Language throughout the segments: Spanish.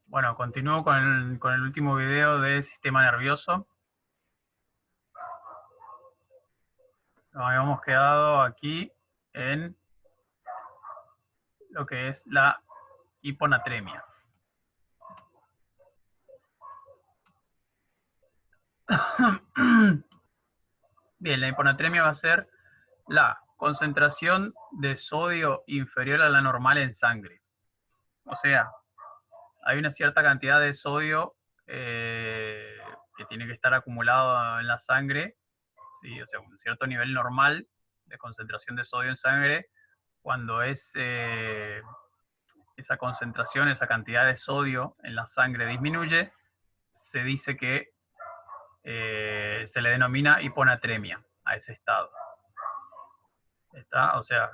Bueno, continúo con el último video de sistema nervioso. Nos habíamos quedado aquí en lo que es la hiponatremia. Bien, la hiponatremia va a ser la concentración de sodio inferior a la normal en sangre. O sea, hay una cierta cantidad de sodio que tiene que estar acumulado en la sangre, ¿sí? O sea, un cierto nivel normal de concentración de sodio en sangre. Cuando esa concentración, esa cantidad de sodio en la sangre disminuye, se dice que se le denomina hiponatremia a ese estado. ¿Está? O sea,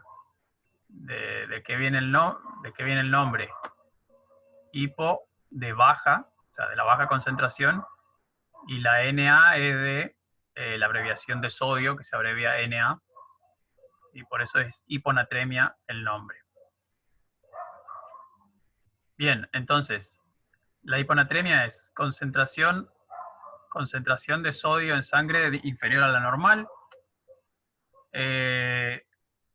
¿de qué viene de qué viene el nombre? Hipo de baja, o sea, de la baja concentración, y la Na es de la abreviación de sodio, que se abrevia Na, y por eso es hiponatremia el nombre. Bien, entonces, la hiponatremia es concentración de sodio en sangre inferior a la normal.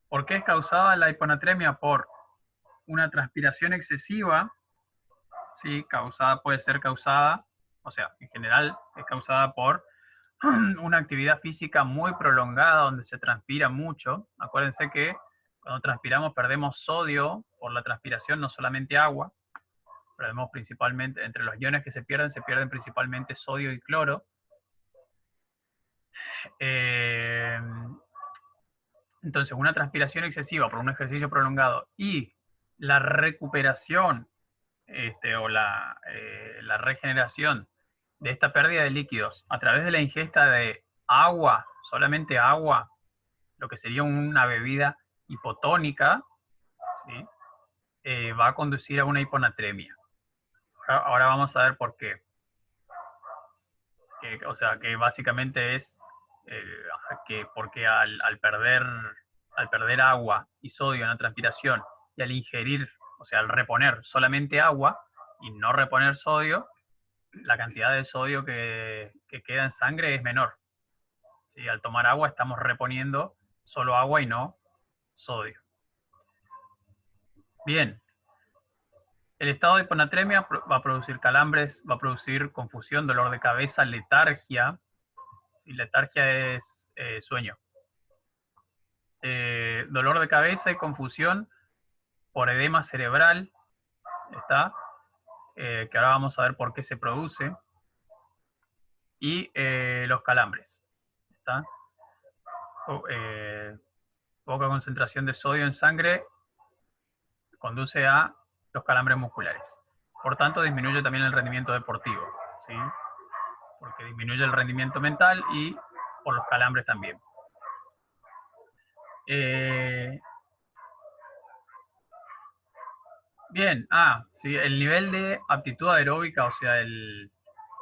¿Por qué es causada la hiponatremia? Por una transpiración excesiva, ¿sí? Puede ser causada, o sea, en general es causada por una actividad física muy prolongada donde se transpira mucho. Acuérdense que cuando transpiramos perdemos sodio por la transpiración, no solamente agua. Perdemos principalmente, entre los iones que se pierden principalmente sodio y cloro. Entonces, una transpiración excesiva por un ejercicio prolongado y la recuperación o la regeneración de esta pérdida de líquidos a través de la ingesta de agua, solamente agua, lo que sería una bebida hipotónica, ¿sí? Va a conducir a una hiponatremia. Ahora vamos a ver por qué. O sea, que básicamente es que porque al perder agua y sodio en la transpiración y al ingerir, o sea, al reponer solamente agua y no reponer sodio, la cantidad de sodio que queda en sangre es menor. ¿Sí? Al tomar agua estamos reponiendo solo agua y no sodio. Bien, el estado de hiponatremia va a producir calambres, va a producir confusión, dolor de cabeza, letargia. Y letargia es sueño. Dolor de cabeza y confusión por edema cerebral, ¿está? Que ahora vamos a ver por qué se produce. Y los calambres, ¿está? Poca concentración de sodio en sangre conduce a los calambres musculares. Por tanto, disminuye también el rendimiento deportivo, ¿sí? Porque disminuye el rendimiento mental y por los calambres también. Bien, sí, el nivel de aptitud aeróbica, o sea,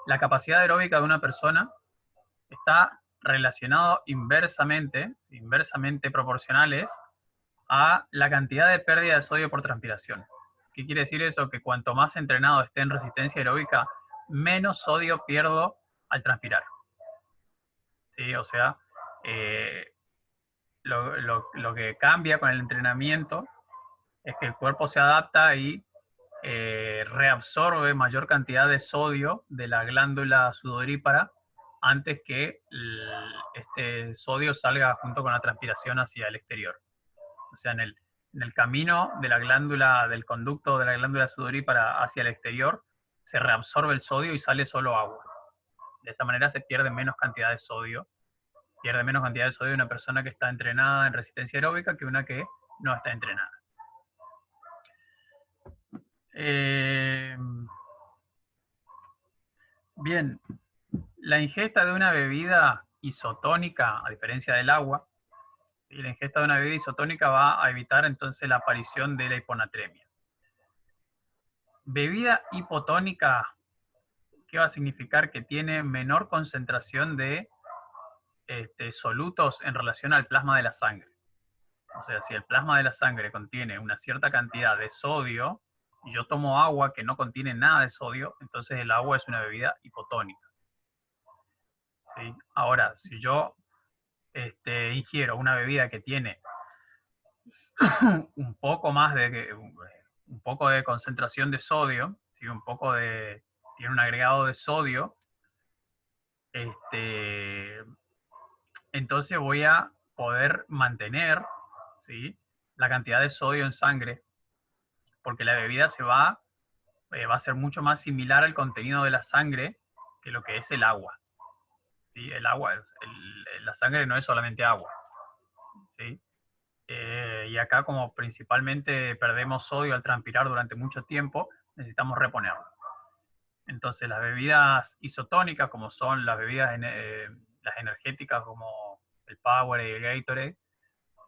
la capacidad aeróbica de una persona está relacionado inversamente proporcionales a la cantidad de pérdida de sodio por transpiración. ¿Qué quiere decir eso? Que cuanto más entrenado esté en resistencia aeróbica, menos sodio pierdo al transpirar. ¿Sí? O sea, lo que cambia con el entrenamiento es que el cuerpo se adapta y reabsorbe mayor cantidad de sodio de la glándula sudorípara antes que este sodio salga junto con la transpiración hacia el exterior. O sea, en el camino de la glándula, del conducto de la glándula sudorípara hacia el exterior, se reabsorbe el sodio y sale solo agua. De esa manera se pierde menos cantidad de sodio. Pierde menos cantidad de sodio una persona que está entrenada en resistencia aeróbica que una que no está entrenada. Bien, la ingesta de una bebida isotónica, a diferencia del agua, y la ingesta de una bebida isotónica va a evitar entonces la aparición de la hiponatremia. Bebida hipotónica, ¿qué va a significar? Que tiene menor concentración de solutos en relación al plasma de la sangre. O sea, si el plasma de la sangre contiene una cierta cantidad de sodio, y yo tomo agua que no contiene nada de sodio, entonces el agua es una bebida hipotónica. ¿Sí? Ahora, si yo ingiero una bebida que tiene un poco más de un poco de concentración de sodio, ¿sí? Tiene un agregado de sodio, entonces voy a poder mantener, ¿sí?, la cantidad de sodio en sangre, porque la bebida va a ser mucho más similar al contenido de la sangre que lo que es el agua. ¿Sí? El agua, la sangre no es solamente agua. ¿Sí? Y acá, como principalmente perdemos sodio al transpirar durante mucho tiempo, necesitamos reponerlo. Entonces, las bebidas isotónicas, como son las bebidas las energéticas como el Powerade y el Gatorade,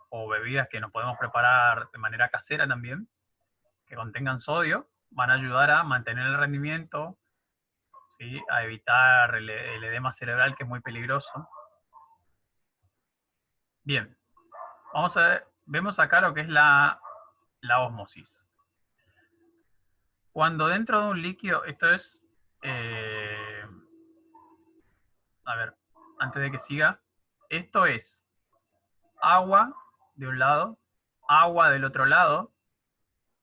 o bebidas que nos podemos preparar de manera casera también, que contengan sodio, van a ayudar a mantener el rendimiento, ¿sí?, a evitar el edema cerebral, que es muy peligroso. Bien, vamos a ver, vemos acá lo que es la ósmosis. Cuando dentro de un líquido, esto es, a ver, antes de que siga, esto es agua de un lado, agua del otro lado,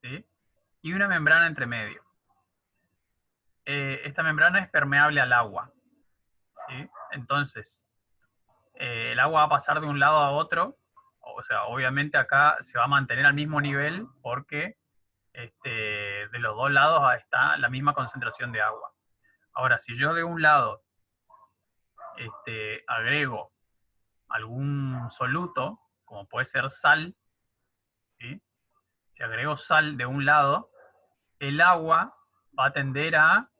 ¿sí?, y una membrana entre medio. Esta membrana es permeable al agua, ¿sí? Entonces, el agua va a pasar de un lado a otro, o sea, obviamente acá se va a mantener al mismo nivel porque de los dos lados está la misma concentración de agua. Ahora, si yo de un lado agrego algún soluto, como puede ser sal, ¿sí?, si agrego sal de un lado, el agua va a tender a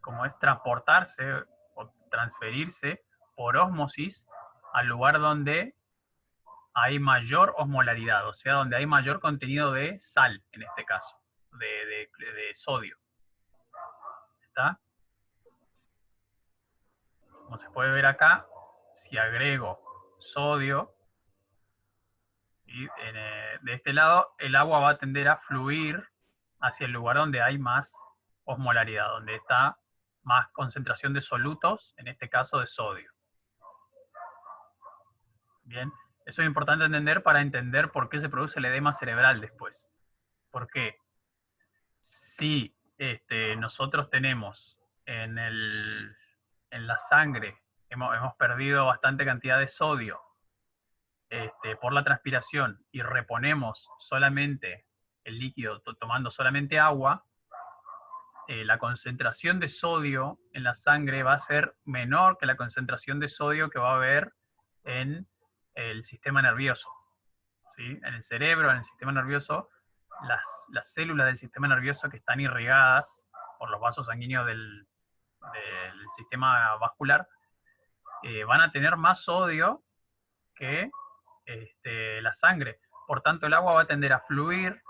como es transportarse o transferirse por ósmosis al lugar donde hay mayor osmolaridad, o sea, donde hay mayor contenido de sal, en este caso, de sodio. ¿Está? Como se puede ver acá, si agrego sodio, ¿sí?, de este lado, el agua va a tender a fluir hacia el lugar donde hay más osmolaridad, donde está más concentración de solutos, en este caso de sodio. Bien, eso es importante entender para entender por qué se produce el edema cerebral después. Porque si nosotros tenemos en la sangre, hemos perdido bastante cantidad de sodio por la transpiración y reponemos solamente el líquido tomando solamente agua, la concentración de sodio en la sangre va a ser menor que la concentración de sodio que va a haber en el sistema nervioso. ¿Sí? En el cerebro, en el sistema nervioso, las células del sistema nervioso que están irrigadas por los vasos sanguíneos del sistema vascular van a tener más sodio que la sangre. Por tanto, el agua va a tender a fluir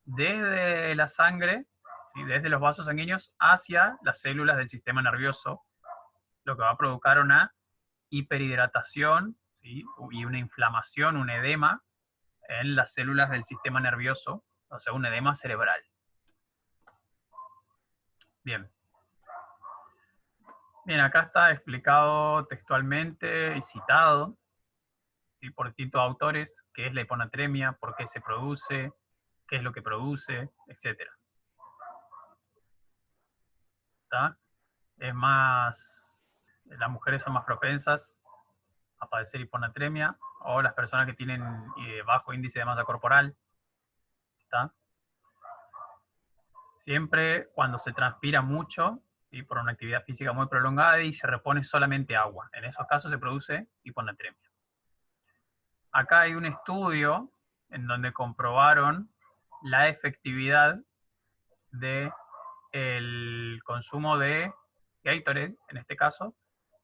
desde la sangre, ¿sí?, desde los vasos sanguíneos hacia las células del sistema nervioso, lo que va a provocar una hiperhidratación, ¿sí?, y una inflamación, un edema en las células del sistema nervioso, o sea, un edema cerebral. Bien. Bien, acá está explicado textualmente y citado, ¿sí?, por distintos autores qué es la hiponatremia, por qué se produce, qué es lo que produce, etc. ¿Está? Es más, las mujeres son más propensas a padecer hiponatremia, o las personas que tienen bajo índice de masa corporal. ¿Está? Siempre cuando se transpira mucho y por una actividad física muy prolongada y se repone solamente agua. En esos casos se produce hiponatremia. Acá hay un estudio en donde comprobaron la efectividad del consumo de Gatorade, en este caso,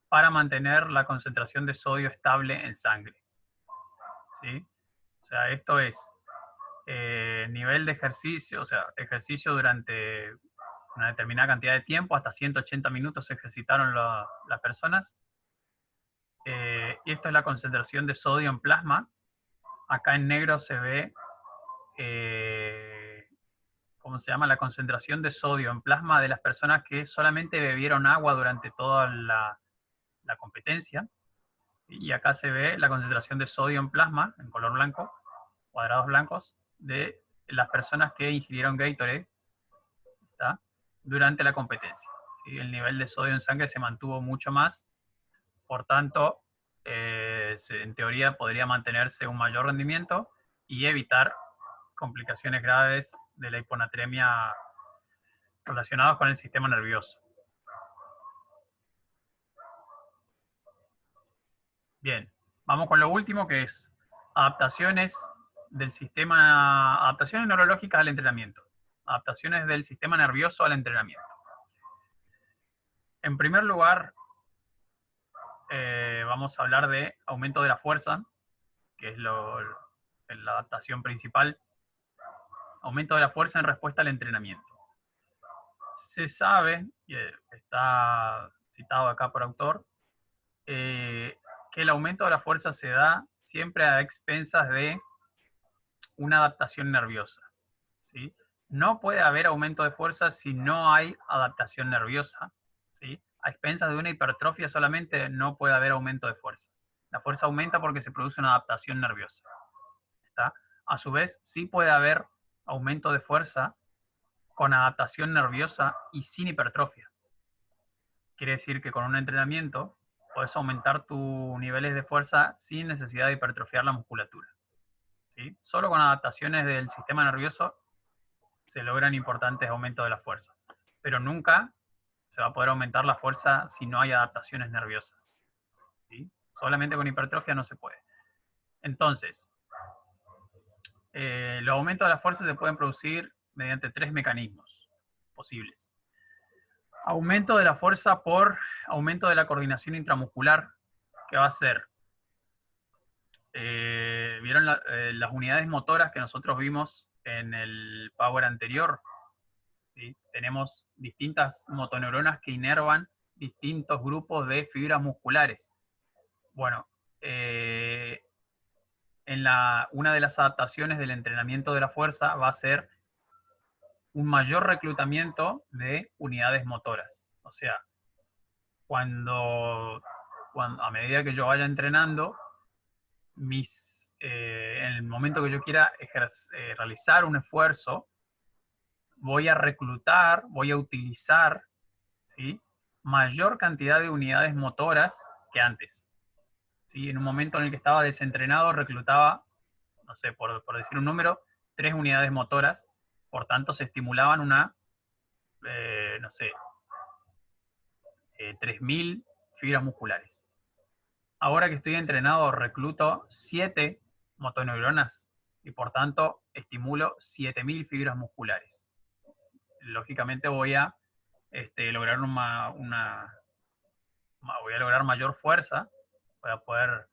para mantener la concentración de sodio estable en sangre. ¿Sí? O sea, esto es nivel de ejercicio, o sea, ejercicio durante una determinada cantidad de tiempo, hasta 180 minutos se ejercitaron las personas. Y esto es la concentración de sodio en plasma. Acá en negro se ve ¿cómo se llama? La concentración de sodio en plasma de las personas que solamente bebieron agua durante toda la competencia. Y acá se ve la concentración de sodio en plasma, en color blanco, cuadrados blancos, de las personas que ingirieron Gatorade, ¿está?, durante la competencia. ¿Sí? El nivel de sodio en sangre se mantuvo mucho más, por tanto, en teoría podría mantenerse un mayor rendimiento y evitar complicaciones graves de la hiponatremia relacionadas con el sistema nervioso. Bien, vamos con lo último, que es adaptaciones del sistema, adaptaciones neurológicas al entrenamiento, adaptaciones del sistema nervioso al entrenamiento. En primer lugar, vamos a hablar de aumento de la fuerza, que es la adaptación principal. Aumento de la fuerza en respuesta al entrenamiento. Se sabe, y está citado acá por autor, que el aumento de la fuerza se da siempre a expensas de una adaptación nerviosa, ¿sí? No puede haber aumento de fuerza si no hay adaptación nerviosa, ¿sí? A expensas de una hipertrofia solamente no puede haber aumento de fuerza. La fuerza aumenta porque se produce una adaptación nerviosa, ¿está? A su vez, sí puede haber aumento de fuerza con adaptación nerviosa y sin hipertrofia. Quiere decir que con un entrenamiento puedes aumentar tus niveles de fuerza sin necesidad de hipertrofiar la musculatura, ¿sí? Solo con adaptaciones del sistema nervioso se logran importantes aumentos de la fuerza, pero nunca se va a poder aumentar la fuerza si no hay adaptaciones nerviosas, ¿sí? Solamente con hipertrofia no se puede. Entonces, los aumentos de la fuerza se pueden producir mediante 3 mecanismos posibles. Aumento de la fuerza por aumento de la coordinación intramuscular, que va a ser, ¿vieron las unidades motoras que nosotros vimos en el Power anterior? ¿Sí? Tenemos distintas motoneuronas que inervan distintos grupos de fibras musculares. Bueno, una de las adaptaciones del entrenamiento de la fuerza va a ser un mayor reclutamiento de unidades motoras. O sea, cuando a medida que yo vaya entrenando, en el momento que yo quiera realizar un esfuerzo, voy a reclutar, voy a utilizar, ¿sí?, mayor cantidad de unidades motoras que antes. ¿Sí? En un momento en el que estaba desentrenado, reclutaba, no sé, por decir un número, 3 unidades motoras, por tanto se estimulaban no sé, 3.000 fibras musculares. Ahora que estoy entrenado, recluto 7 motoneuronas y por tanto estimulo 7.000 fibras musculares. Lógicamente voy a lograr voy a lograr mayor fuerza, voy a poder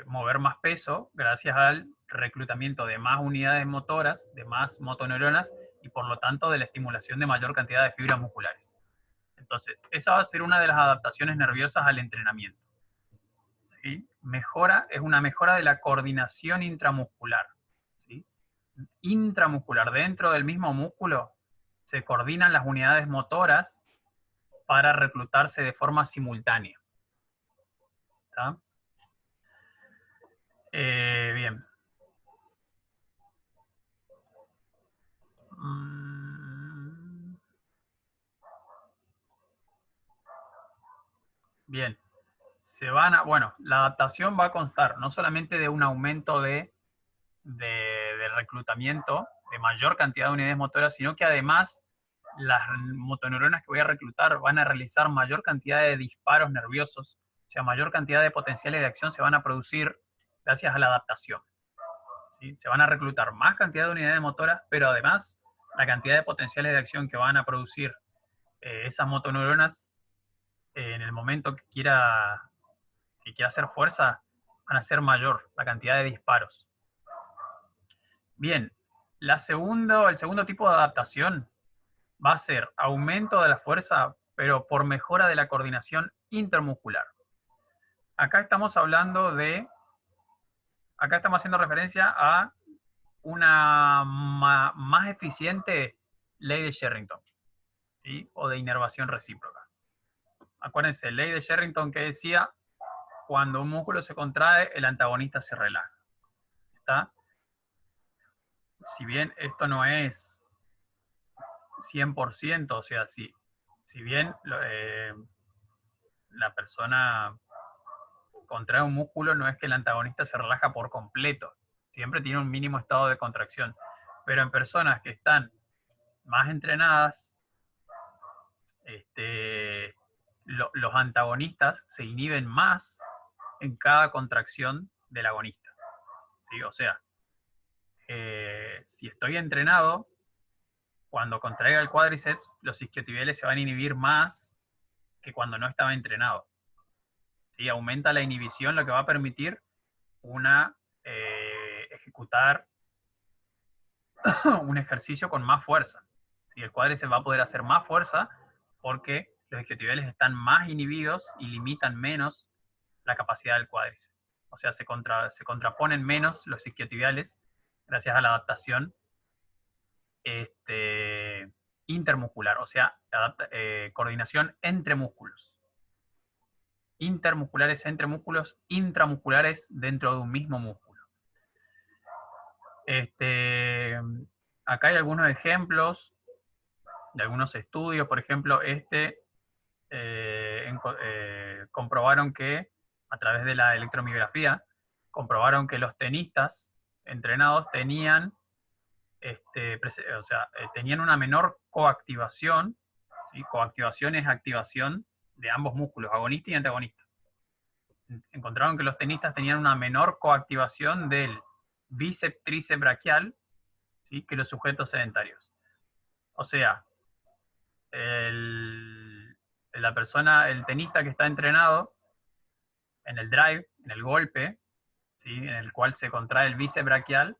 mover más peso gracias al reclutamiento de más unidades motoras, de más motoneuronas y por lo tanto de la estimulación de mayor cantidad de fibras musculares. Entonces, esa va a ser una de las adaptaciones nerviosas al entrenamiento. ¿Sí? Es una mejora de la coordinación intramuscular. ¿Sí? Intramuscular, dentro del mismo músculo, se coordinan las unidades motoras para reclutarse de forma simultánea. ¿Está? Bien. Bien. Bueno, la adaptación va a constar no solamente de un aumento de reclutamiento, de mayor cantidad de unidades motoras, sino que además las motoneuronas que voy a reclutar van a realizar mayor cantidad de disparos nerviosos, o sea, mayor cantidad de potenciales de acción se van a producir gracias a la adaptación. ¿Sí? Se van a reclutar más cantidad de unidades motoras, pero además la cantidad de potenciales de acción que van a producir esas motoneuronas en el momento que quiera hacer fuerza, van a ser mayor la cantidad de disparos. Bien, el segundo tipo de adaptación va a ser aumento de la fuerza, pero por mejora de la coordinación intermuscular. Acá estamos haciendo referencia a una más eficiente ley de Sherrington, ¿sí? O de inervación recíproca. Acuérdense, ley de Sherrington que decía, cuando un músculo se contrae, el antagonista se relaja. ¿Está? Si bien esto no es 100%, o sea, si bien la persona contrae un músculo, no es que el antagonista se relaja por completo. Siempre tiene un mínimo estado de contracción. Pero en personas que están más entrenadas, los antagonistas se inhiben más en cada contracción del agonista. ¿Sí? O sea, si estoy entrenado, cuando contraiga el cuádriceps, los isquiotibiales se van a inhibir más que cuando no estaba entrenado. ¿Sí? Aumenta la inhibición, lo que va a permitir ejecutar un ejercicio con más fuerza. ¿Sí? El cuádriceps va a poder hacer más fuerza porque los isquiotibiales están más inhibidos y limitan menos la capacidad del cuádriceps. O sea, se contraponen menos los isquiotibiales gracias a la adaptación intermuscular, o sea, coordinación entre músculos. Intermusculares entre músculos, intramusculares dentro de un mismo músculo. Acá hay algunos ejemplos de algunos estudios, por ejemplo, comprobaron que, a través de la electromiografía, comprobaron que los tenistas entrenados tenían tenían una menor coactivación, ¿sí? Coactivación es activación de ambos músculos, agonista y antagonista. Encontraron que los tenistas tenían una menor coactivación del bíceps tríceps braquial, ¿sí? Que los sujetos sedentarios. O sea, el tenista que está entrenado en el drive, en el golpe, ¿sí? En el cual se contrae el bíceps braquial,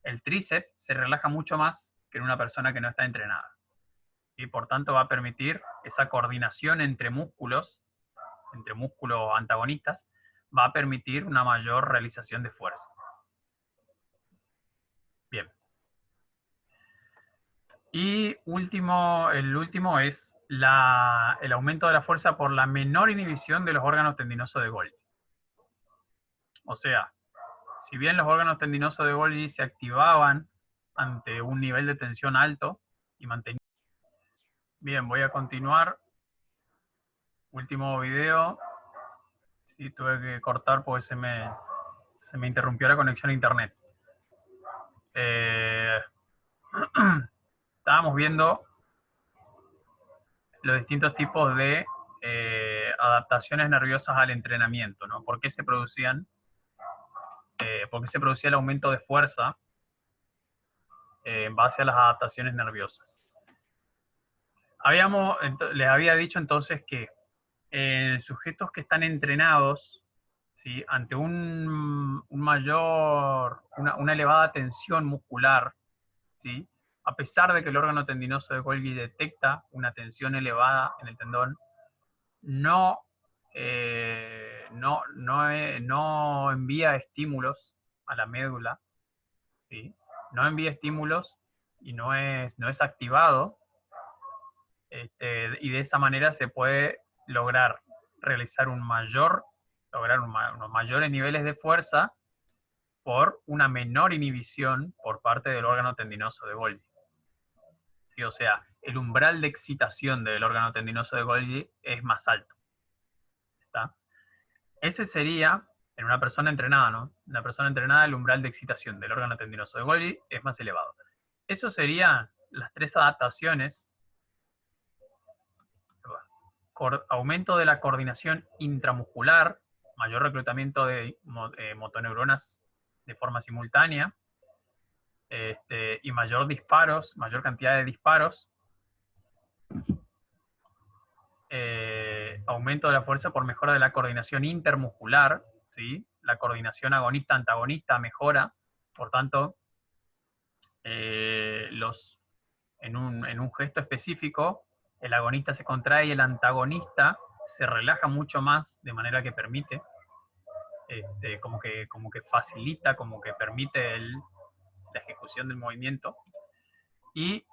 el tríceps se relaja mucho más que en una persona que no está entrenada. Y por tanto va a permitir esa coordinación entre músculos antagonistas, va a permitir una mayor realización de fuerza. Bien. Y el último es el aumento de la fuerza por la menor inhibición de los órganos tendinosos de Golgi. O sea, si bien los órganos tendinosos de Golgi se activaban ante un nivel de tensión alto y mantenían. Bien, voy a continuar. Último video. Sí, tuve que cortar porque se me interrumpió la conexión a internet. Estábamos viendo los distintos tipos de adaptaciones nerviosas al entrenamiento, ¿no? ¿Por qué se producía el aumento de fuerza en base a las adaptaciones nerviosas? Les había dicho entonces que sujetos que están entrenados, ¿sí? Ante una elevada tensión muscular, ¿sí? A pesar de que el órgano tendinoso de Golgi detecta una tensión elevada en el tendón, no envía estímulos a la médula, ¿sí? No envía estímulos y no es activado, y de esa manera se puede lograr realizar unos mayores niveles de fuerza por una menor inhibición por parte del órgano tendinoso de Golgi. ¿Sí? O sea, el umbral de excitación del órgano tendinoso de Golgi es más alto. ¿Está? Ese sería, en una persona entrenada, ¿no? Una persona entrenada, el umbral de excitación del órgano tendinoso de Golgi es más elevado. Eso serían las tres adaptaciones. Aumento de la coordinación intramuscular, mayor reclutamiento de motoneuronas de forma simultánea, y mayor cantidad de disparos. Aumento de la fuerza por mejora de la coordinación intermuscular, ¿sí? La coordinación agonista-antagonista mejora, por tanto, en un gesto específico, el agonista se contrae y el antagonista se relaja mucho más, de manera que permite, como que facilita, como que permite la ejecución del movimiento. Y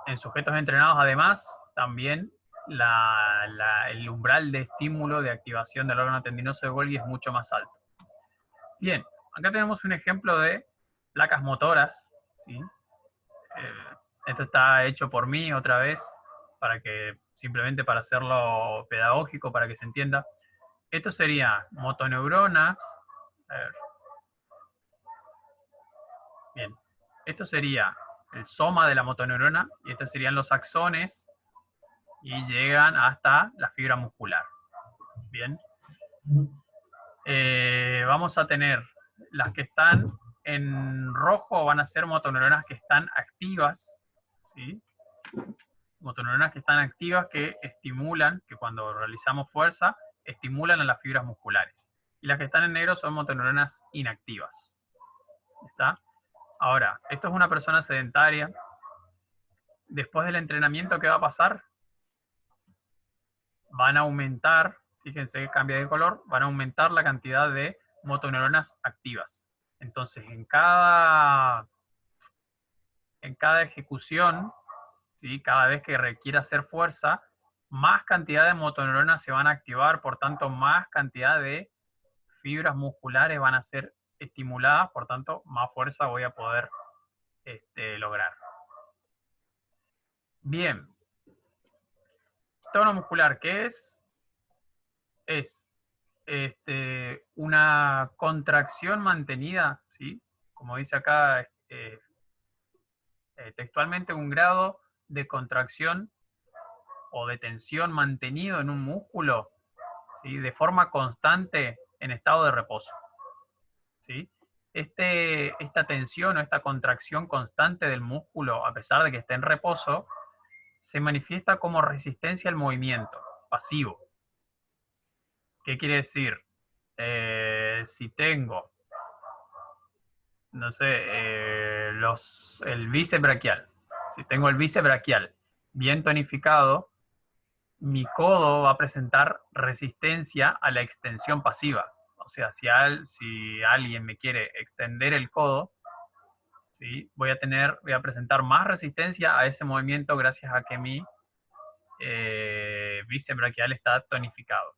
en sujetos entrenados, además, también el umbral de estímulo de activación del órgano tendinoso de Golgi es mucho más alto. Bien, acá tenemos un ejemplo de placas motoras, ¿sí? Esto está hecho por mí otra vez, simplemente para hacerlo pedagógico, para que se entienda. Esto sería motoneuronas. A ver. Bien, esto sería el soma de la motoneurona y estos serían los axones y llegan hasta la fibra muscular. Bien. Vamos a tener las que están en rojo, van a ser motoneuronas que están activas, ¿sí? Motoneuronas que están activas que estimulan, que cuando realizamos fuerza, estimulan a las fibras musculares. Y las que están en negro son motoneuronas inactivas. ¿Está? Ahora, esto es una persona sedentaria. Después del entrenamiento, ¿qué va a pasar? Van a aumentar, fíjense que cambia de color, van a aumentar la cantidad de motoneuronas activas. Entonces, en cada ejecución, ¿sí? Cada vez que requiera hacer fuerza, más cantidad de motoneuronas se van a activar, por tanto, más cantidad de fibras musculares van a ser estimuladas, por tanto, más fuerza voy a poder lograr. Bien. Tono muscular, ¿qué es? Es una contracción mantenida, ¿sí? Como dice acá textualmente, un grado de contracción o de tensión mantenido en un músculo, ¿sí? De forma constante en estado de reposo, ¿sí? Esta tensión o esta contracción constante del músculo, a pesar de que esté en reposo, se manifiesta como resistencia al movimiento pasivo. ¿Qué quiere decir? Si tengo, no sé, el bíceps braquial, si tengo el bíceps braquial bien tonificado, mi codo va a presentar resistencia a la extensión pasiva. O sea, si alguien me quiere extender el codo, ¿sí? Voy a presentar más resistencia a ese movimiento gracias a que mi bíceps braquial está tonificado,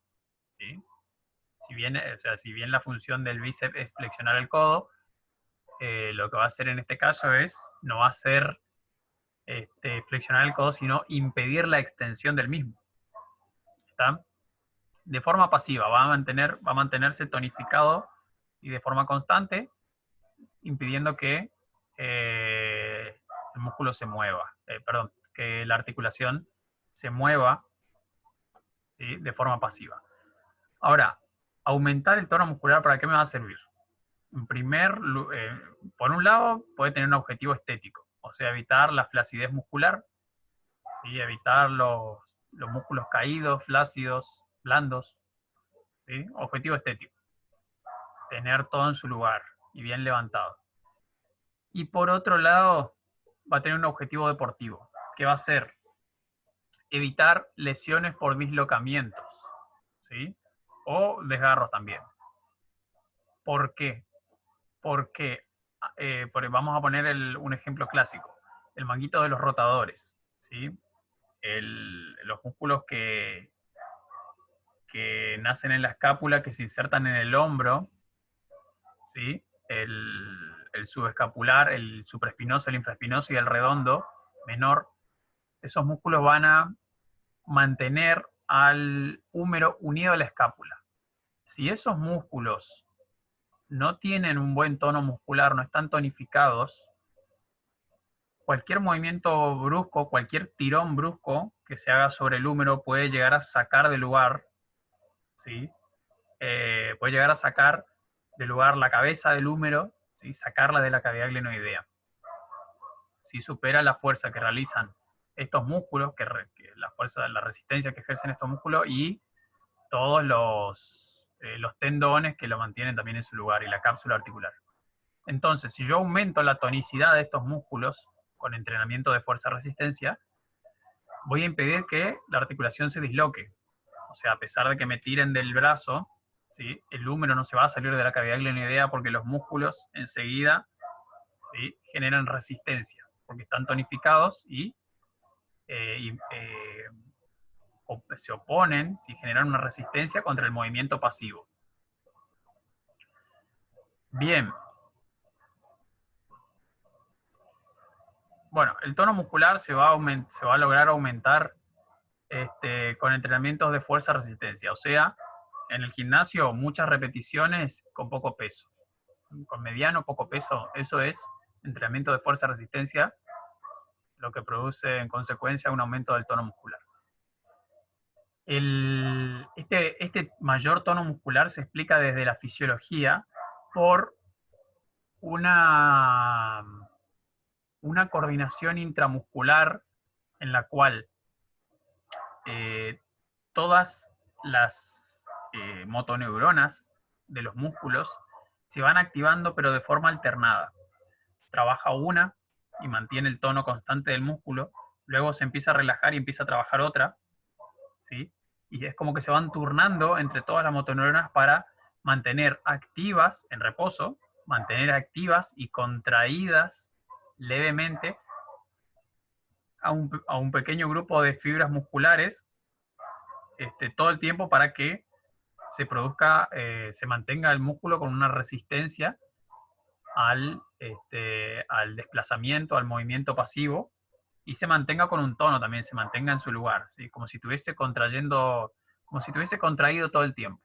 ¿sí? Si bien la función del bíceps es flexionar el codo, lo que va a hacer en este caso no va a ser flexionar el codo, sino impedir la extensión del mismo. ¿Está? De forma pasiva, va a mantenerse tonificado y de forma constante, impidiendo que el músculo se mueva, que la articulación se mueva, ¿sí? De forma pasiva. Ahora, aumentar el tono muscular, ¿para qué me va a servir? Por un lado, puede tener un objetivo estético, o sea, evitar la flacidez muscular, ¿sí? Evitar los músculos caídos, flácidos, blandos, ¿sí? Objetivo estético, tener todo en su lugar y bien levantado. Y por otro lado, va a tener un objetivo deportivo, que va a ser evitar lesiones por dislocamientos, ¿sí? O desgarros también. ¿Por qué? Porque vamos a poner un ejemplo clásico, el manguito de los rotadores, ¿sí? Los músculos que nacen en la escápula, que se insertan en el hombro, ¿sí? El subescapular, el supraespinoso, el infraespinoso y el redondo menor, esos músculos van a mantener al húmero unido a la escápula. Si esos músculos no tienen un buen tono muscular, no están tonificados, cualquier movimiento brusco, cualquier tirón brusco que se haga sobre el húmero puede llegar a sacar de lugar, ¿sí? Puede llegar a sacar de lugar la cabeza del húmero, ¿sí? Sacarla de la cavidad glenoidea. Si supera la fuerza que realizan estos músculos, la resistencia que ejercen estos músculos y todos los tendones que lo mantienen también en su lugar y la cápsula articular. Entonces, si yo aumento la tonicidad de estos músculos con entrenamiento de fuerza-resistencia, voy a impedir que la articulación se disloque. O sea, a pesar de que me tiren del brazo, ¿sí? El húmero no se va a salir de la cavidad glenoidea porque los músculos enseguida ¿sí? Generan resistencia, porque están tonificados y se oponen, si generan una resistencia contra el movimiento pasivo. Bien. Bueno, el tono muscular se va a lograr aumentar con entrenamientos de fuerza-resistencia. O sea, en el gimnasio muchas repeticiones con poco peso. Con mediano, poco peso, eso es entrenamiento de fuerza-resistencia, lo que produce en consecuencia un aumento del tono muscular. Este mayor tono muscular se explica desde la fisiología por una coordinación intramuscular en la cual todas las motoneuronas de los músculos se van activando pero de forma alternada. Trabaja una y mantiene el tono constante del músculo, luego se empieza a relajar y empieza a trabajar otra, ¿sí? Y es como que se van turnando entre todas las motoneuronas para mantener activas en reposo, mantener activas y contraídas levemente a un pequeño grupo de fibras musculares todo el tiempo para que se produzca, se mantenga el músculo con una resistencia al desplazamiento, al movimiento pasivo, y se mantenga con un tono también, se mantenga en su lugar, ¿sí? Como si estuviese contrayendo, como si estuviese contraído todo el tiempo.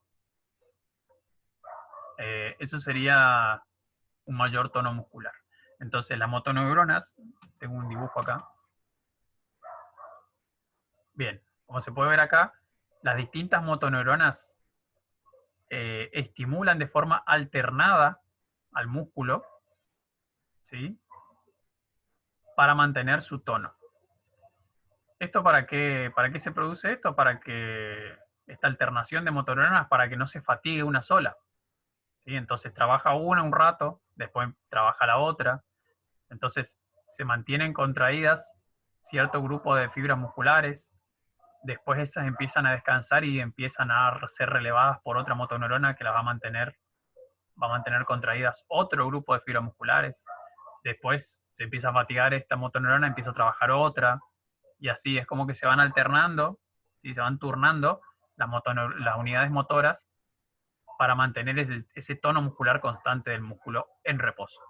Eso sería un mayor tono muscular. Entonces las motoneuronas, tengo un dibujo acá. Bien, como se puede ver acá, las distintas motoneuronas estimulan de forma alternada al músculo, ¿sí? Para mantener su tono. ¿Esto para qué se produce esto? Para que esta alternación de motoneuronas, para que no se fatigue una sola, ¿sí? Entonces trabaja una un rato, después trabaja la otra, entonces se mantienen contraídas cierto grupo de fibras musculares, después esas empiezan a descansar y empiezan a ser relevadas por otra motoneurona que las va a mantener contraídas otro grupo de fibras musculares, después se empieza a fatigar esta motoneurona, empieza a trabajar otra, y así es como que se van alternando, ¿sí? Se van turnando las unidades motoras para mantener ese tono muscular constante del músculo en reposo.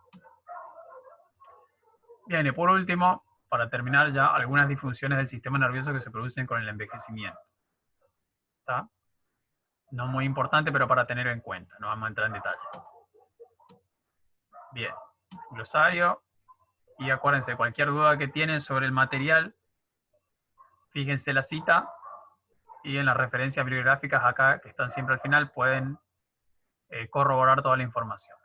Bien, y por último, para terminar ya, algunas disfunciones del sistema nervioso que se producen con el envejecimiento. ¿Está? No muy importante, pero para tener en cuenta, no vamos a entrar en detalles. Bien, glosario, y acuérdense, cualquier duda que tienen sobre el material, fíjense la cita, y en las referencias bibliográficas acá, que están siempre al final, pueden corroborar toda la información.